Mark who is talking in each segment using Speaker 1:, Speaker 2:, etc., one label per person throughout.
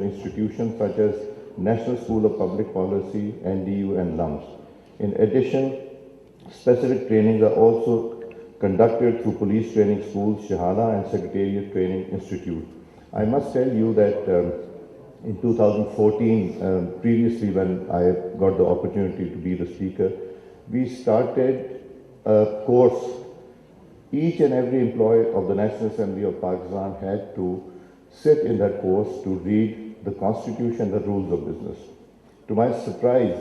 Speaker 1: institutions such as National School of Public Policy, NDU, and LUMS. In addition, specific trainings are also conducted through police training schools, Shahada, and Secretariat Training Institute. I must tell you that in 2014, previously when I got the opportunity to be the speaker, we started a course. Each and every employee of the National Assembly of Pakistan had to sit in that course to read the Constitution, the rules of business. To my surprise,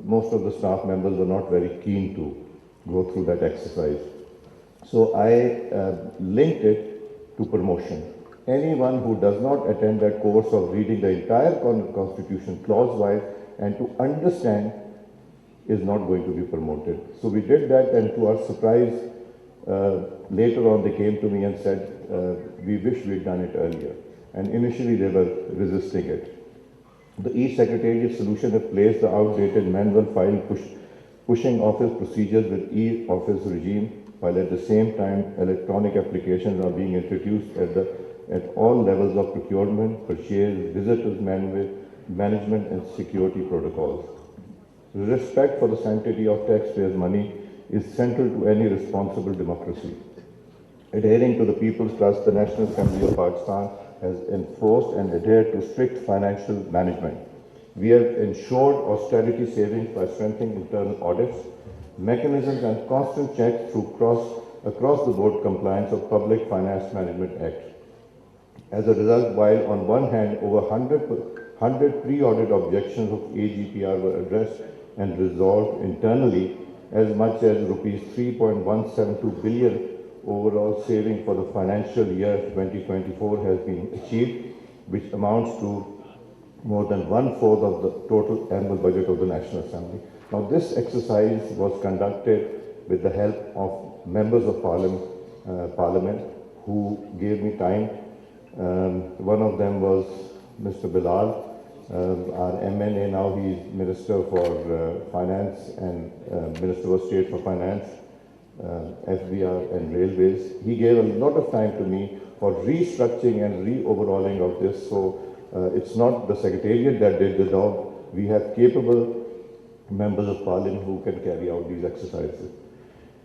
Speaker 1: most of the staff members were not very keen to go through that exercise. So I linked it to promotion. Anyone who does not attend that course of reading the entire Constitution clause-wise and to understand is not going to be promoted. So we did that, and to our surprise, later on they came to me and said, we wish we'd done it earlier. And initially they were resisting it. The e-Secretariat solution replaced the outdated manual file pushing office procedures with e-office regime, while at the same time electronic applications are being introduced at all levels of procurement, purchase, visitors management, and security protocols. Respect for the sanctity of taxpayers' money is central to any responsible democracy. Adhering to the people's trust, the National Assembly of Pakistan has enforced and adhered to strict financial management. We have ensured austerity savings by strengthening internal audits, mechanisms, and constant checks through across-the-board compliance of Public Finance Management Act. As a result, while on one hand over 100 pre-audit objections of AGPR were addressed and resolved internally, as much as rupees 3.172 billion overall saving for the financial year 2024 has been achieved, which amounts to more than 1/4 of the total annual budget of the National Assembly. Now, this exercise was conducted with the help of members of Parliament who gave me time. One of them was Mr. Bilal, our MNA. Now he is Minister for Finance and Minister of State for Finance, FBR and Railways. He gave a lot of time to me for restructuring and re-overhauling of this. So it's not the Secretariat that did the job. We have capable members of Parliament who can carry out these exercises.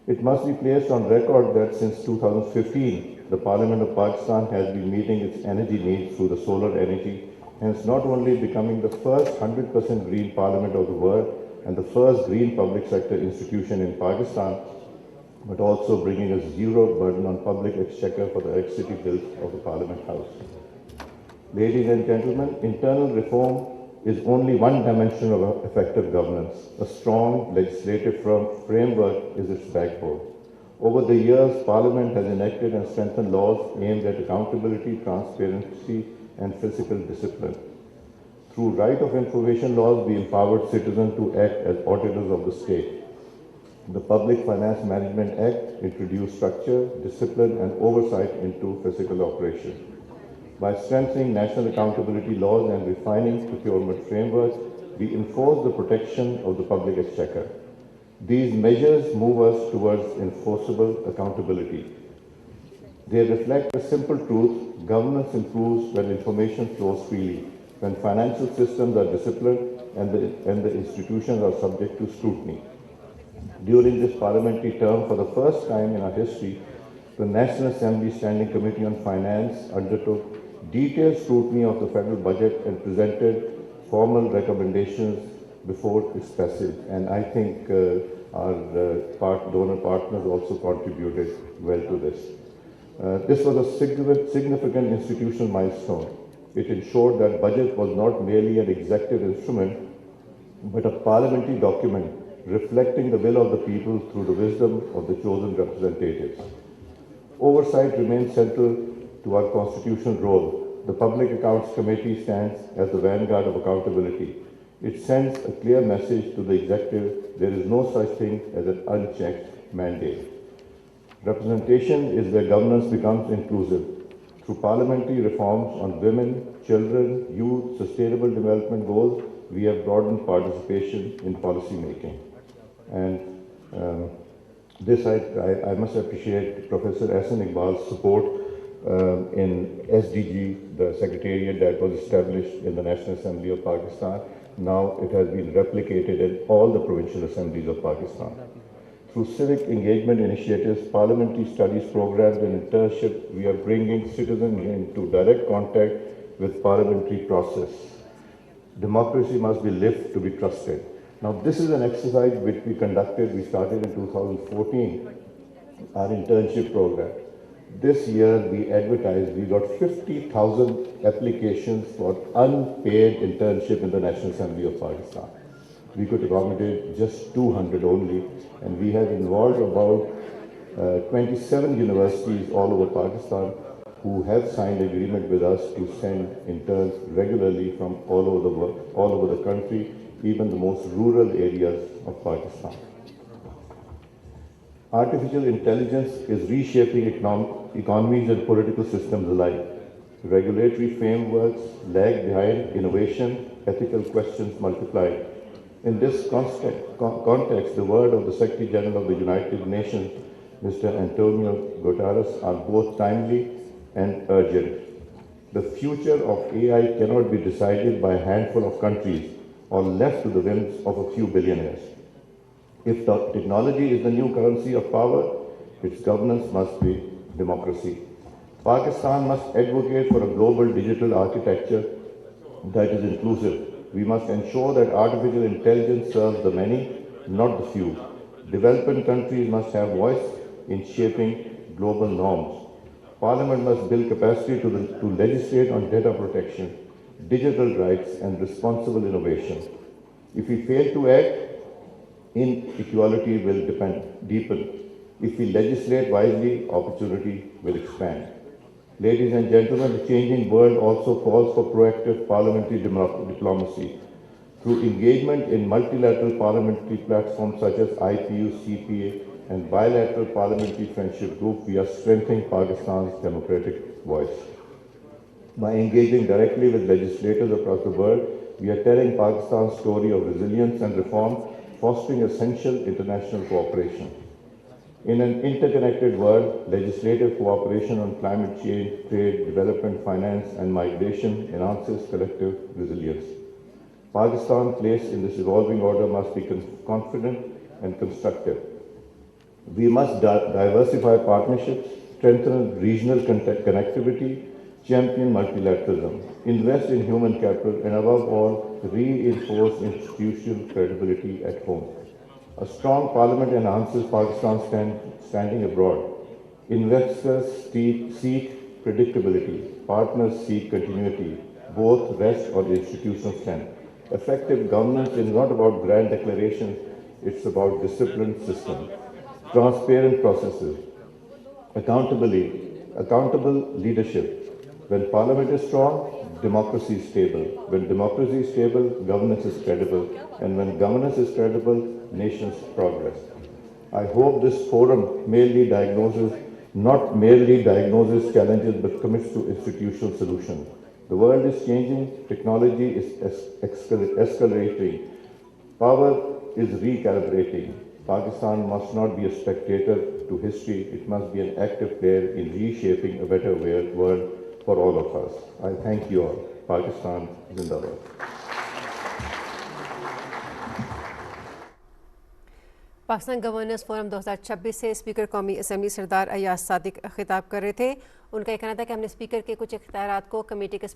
Speaker 1: It must be placed on record that since 2015, the Parliament of Pakistan has been meeting its energy needs through the solar energy, hence not only becoming the first 100% green parliament of the world and the first green public sector institution in Pakistan, but also bringing a zero burden on public exchequer for the electricity bills of the Parliament House. Ladies and gentlemen, internal reform is only one dimension of effective governance. A strong legislative framework is its backbone. Over the years, Parliament has enacted and strengthened laws aimed at accountability, transparency, and fiscal discipline. Through right of information laws, we empowered citizens to act as auditors of the state. The Public Finance Management Act introduced structure, discipline, and oversight into fiscal operations. By strengthening national accountability laws and refining procurement frameworks, we enforce the protection of the public exchequer. These measures move us towards enforceable accountability. They reflect a simple truth: governance improves when information flows freely, when financial systems are disciplined and the institutions are subject to scrutiny. During this parliamentary term, for the first time in our history, the National Assembly Standing Committee on Finance undertook detailed scrutiny of the federal budget and presented formal recommendations before its passage. And I think our donor partners also contributed well to this. This was a significant institutional milestone. It ensured that budget was not merely an executive instrument, but a parliamentary document reflecting the will of the people through the wisdom of the chosen representatives. Oversight remains central to our constitutional role. The Public Accounts Committee stands as the vanguard of accountability. It sends a clear message to the executive: there is no such thing as an unchecked mandate. Representation is where governance becomes inclusive. Through parliamentary reforms on women, children, youth, sustainable development goals, we have broadened participation in policy making. And this I must appreciate Professor Ahsan Iqbal's support in SDG, the secretariat that was established in the National Assembly of Pakistan. Now it has been replicated in all the provincial assemblies of Pakistan. Through civic engagement initiatives, parliamentary studies programs and internships, we are bringing citizens into direct contact with parliamentary process. Democracy must be lived to be trusted. Now this is an exercise which we conducted, we started in 2014, our internship program. This year we advertised, we got 50,000 applications for unpaid internship in the National Assembly of Pakistan. We could accommodate just 200 only, and we have involved about 27 universities all over Pakistan who have signed agreement with us to send interns regularly from all over the country, even the most rural areas of Pakistan. Artificial intelligence is reshaping economies and political systems alike. Regulatory frameworks lag behind innovation, ethical questions multiply. In this context, the word of the Secretary General of the United Nations, Mr. Antonio Guterres, are both timely and urgent. The future of AI cannot be decided by a handful of countries or left to the whims of a few billionaires. If the technology is the new currency of power, its governance must be democracy. Pakistan must advocate for a global digital architecture that is inclusive. We must ensure that artificial intelligence serves the many, not the few. Developing countries must have voice in shaping global norms. Parliament must build capacity to legislate on data protection, digital rights and responsible innovation. If we fail to act, inequality will deepen. If we legislate wisely, opportunity will expand. Ladies and gentlemen, the changing world also calls for proactive parliamentary diplomacy. Through engagement in multilateral parliamentary platforms such as IPU, CPA, and bilateral parliamentary friendship group, we are strengthening Pakistan's democratic voice. By engaging directly with legislators across the world, we are telling Pakistan's story of resilience and reform, fostering essential international cooperation. In an interconnected world, legislative cooperation on climate change, trade, development, finance, and migration enhances collective resilience. Pakistan's place in this evolving order must be confident and constructive. We must diversify partnerships, strengthen regional connectivity, champion multilateralism, invest in human capital, and above all, reinforce institutional credibility at home. A strong parliament enhances Pakistan's standing abroad. Investors seek predictability. Partners seek continuity. Both rest on institutional strength. Effective governance is not about grand declarations. It's about disciplined systems, transparent processes, accountable leadership. When parliament is strong, democracy is stable. When democracy is stable, governance is credible. And when governance is credible, nations progress. I hope this forum not merely diagnoses challenges, but commits to institutional solutions. The world is changing, technology is escalating, power is recalibrating. Pakistan must not be a spectator to history, it must be an active player in reshaping a better world for all of us. I thank you all. Pakistan Zindabad.
Speaker 2: Pakistan governors forum 2026 से speaker कौमी assembly सरदार अयाज सादिक खिताब कर रहे थे। उनका कहना था कि हमने स्पीकर के कुछ इख्तियारात को कमेटी के